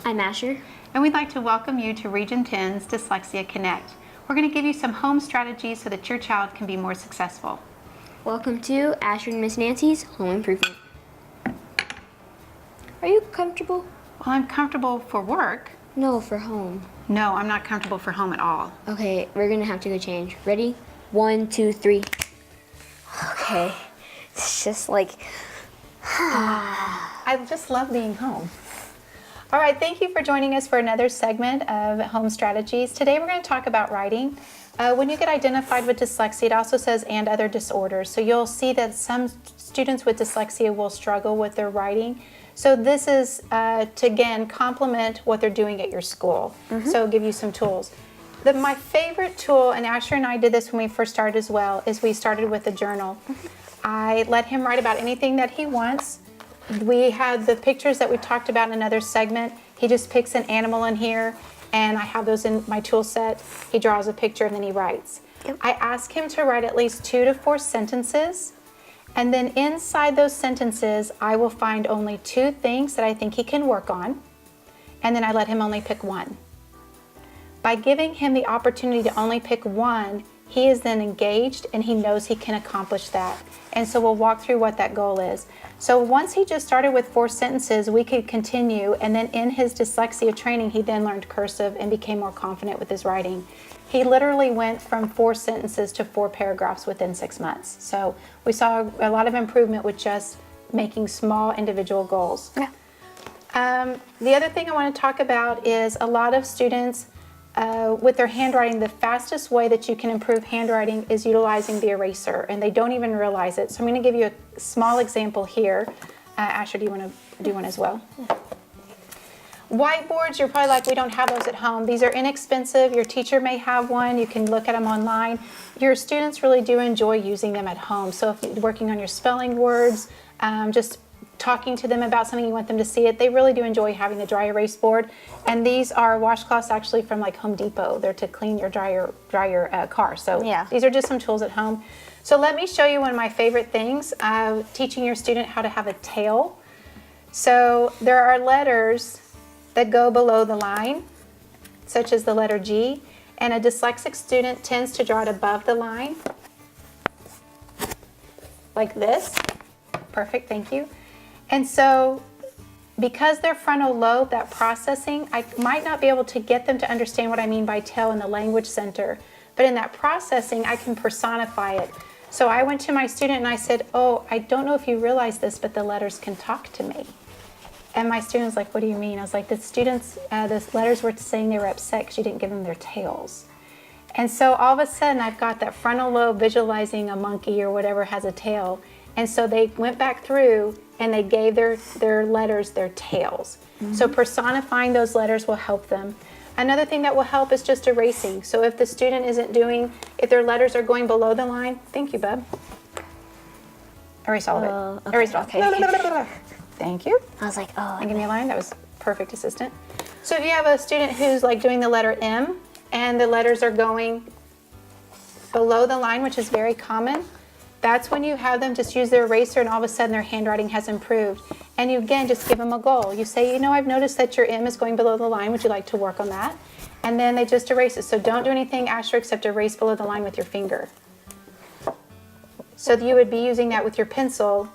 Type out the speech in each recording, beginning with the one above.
I'm Asher. And we'd like to welcome you to Region 10's Dyslexia Connect. We're going to give you some home strategies so that your child can be more successful. Welcome to Asher and Miss Nancy's Home Improvement. Are you comfortable? Well, I'm comfortable for work. No, for home. No, I'm not comfortable for home at all. Okay, we're gonna have to go change. Ready? 1, 2, 3. Okay, it's just like... I just love being home. All right, thank you for joining us for another segment of Home Strategies. Today we're going to talk about writing. When you get identified with dyslexia, it also says and other disorders. So you'll see that some students with dyslexia will struggle with their writing. So this is to, again, complement what they're doing at your school. So give you some tools. My favorite tool, and Asher and I did this when we first started as well, is we started with a journal. I let him write about anything that he wants. We had the pictures that we talked about in another segment. He just picks an animal in here, and I have those in my tool set. He draws a picture, and then he writes. I ask him to write at least 2 to 4 sentences, and then inside those sentences, I will find only 2 things that I think he can work on, and then I let him only pick one. By giving him the opportunity to only pick one, he is then engaged and he knows he can accomplish that. And so we'll walk through what that goal is. So once he just started with 4 sentences, we could continue, and then in his dyslexia training, he then learned cursive and became more confident with his writing. He literally went from 4 sentences to 4 paragraphs within 6 months. So we saw a lot of improvement with just making small individual goals. The other thing I want to talk about is a lot of students with their handwriting, the fastest way that you can improve handwriting is utilizing the eraser, and they don't even realize it. So I'm going to give you a small example here. Asher, do you want to do one as well? Whiteboards, you're probably like, we don't have those at home. These are inexpensive. Your teacher may have one. You can look at them online. Your students really do enjoy using them at home. So if you're working on your spelling words, just talking to them about something you want them to see it, they really do enjoy having the dry erase board. And these are washcloths actually from like Home Depot. They're to clean your dry your car. So these are just some tools at home. So let me show you one of my favorite things, teaching your student how to have a tail. So there are letters that go below the line, such as the letter G, and a dyslexic student tends to draw it above the line, like this. Perfect, thank you. And so because their frontal lobe, that processing, I might not be able to get them to understand what I mean by tail in the language center, but in that processing, I can personify it. So I went to my student and I said, oh, I don't know if you realize this, but the letters can talk to me. And my student was like, what do you mean? I was like, the letters were saying they were upset because you didn't give them their tails. And so all of a sudden, I've got that frontal lobe visualizing a monkey or whatever has a tail. And so they went back through and they gave their letters their tails. So personifying those letters will help them. Another thing that will help is just erasing. So if the student isn't if their letters are going below the line, thank you, bub. Erase all of it. Okay, Erase it all. okay. Thank you. I was like, oh. And give me a line. That was perfect, assistant. So if you have a student who's like doing the letter M and the letters are going below the line, which is very common, that's when you have them just use their eraser and all of a sudden their handwriting has improved. And you again just give them a goal. You say, you know, I've noticed that your M is going below the line. Would you like to work on that? And then they just erase it. So don't do anything, Asher, except erase below the line with your finger. So you would be using that with your pencil.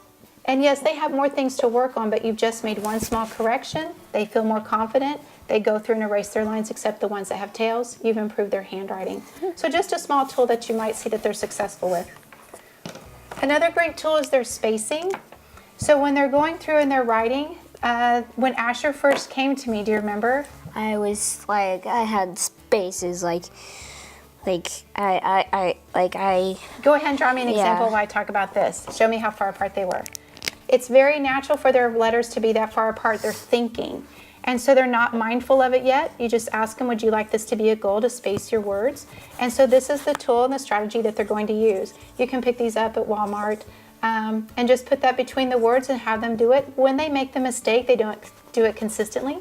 And yes, they have more things to work on, but you've just made one small correction. They feel more confident. They go through and erase their lines except the ones that have tails. You've improved their handwriting. So just a small tool that you might see that they're successful with. Another great tool is their spacing. So when they're going through and they're writing, when Asher first came to me, do you remember? I was like, I had spaces like I. Go ahead and draw me an example while I talk about this. Show me how far apart they were. It's very natural for their letters to be that far apart. They're thinking. And so they're not mindful of it yet. You just ask them, would you like this to be a goal to space your words? And so this is the tool and the strategy that they're going to use. You can pick these up at Walmart and just put that between the words and have them do it. When they make the mistake, they don't do it consistently.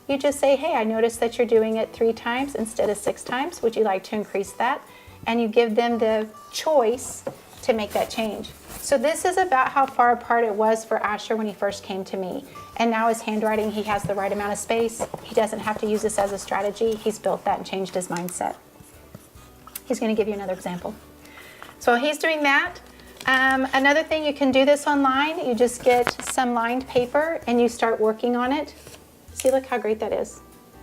You just say, hey, I noticed that you're doing it 3 times instead of 6 times. Would you like to increase that? And you give them the choice to make that change. So this is about how far apart it was for Asher when he first came to me. And now his handwriting, he has the right amount of space. He doesn't have to use this as a strategy. He's built that and changed his mindset. He's going to give you another example. So while he's doing that, another thing, you can do this online. You just get some lined paper and you start working on it. See, look how great that is.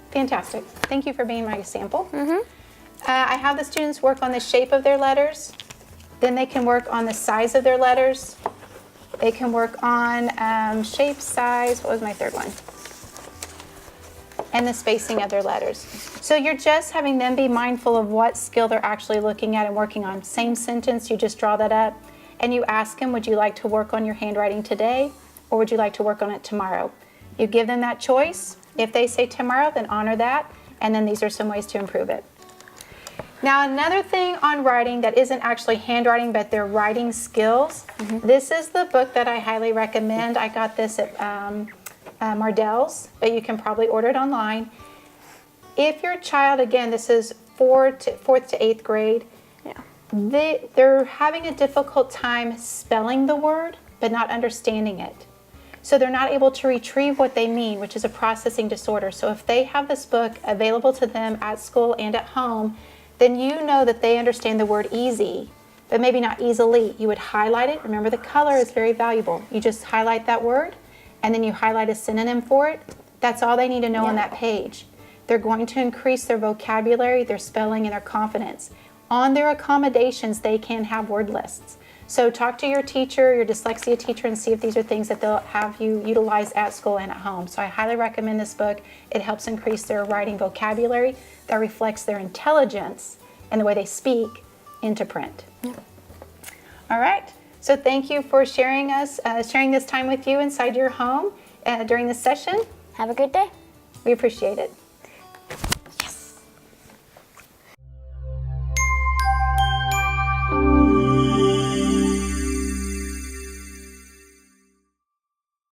Fantastic. Thank you for being my sample. I have the students work on the shape of their letters. Then they can work on the size of their letters. They can work on shape, size, what was my third one? And the spacing of their letters. So you're just having them be mindful of what skill they're actually looking at and working on. Same sentence, you just draw that up and you ask them, would you like to work on your handwriting today or would you like to work on it tomorrow? You give them that choice. If they say tomorrow, then honor that. And then these are some ways to improve it. Now, another thing on writing that isn't actually handwriting, but they're writing skills. This is the book that I highly recommend. I got this at Mardell's, but you can probably order it online. If your child, again, this is fourth to 8th grade, they're having a difficult time spelling the word, but not understanding it. So they're not able to retrieve what they mean, which is a processing disorder. So if they have this book available to them at school and at home, then you know that they understand the word easy, but maybe not easily. You would highlight it. Remember, the color is very valuable. You just highlight that word, and then you highlight a synonym for it. That's all they need to know on that page. They're going to increase their vocabulary, their spelling, and their confidence. On their accommodations, they can have word lists. So talk to your teacher, your dyslexia teacher, and see if these are things that they'll have you utilize at school and at home. So I highly recommend this book. It helps increase their writing vocabulary that reflects their intelligence and the way they speak into print. All right. So thank you for sharing this time with you inside your home during this session. Have a great day. We appreciate it.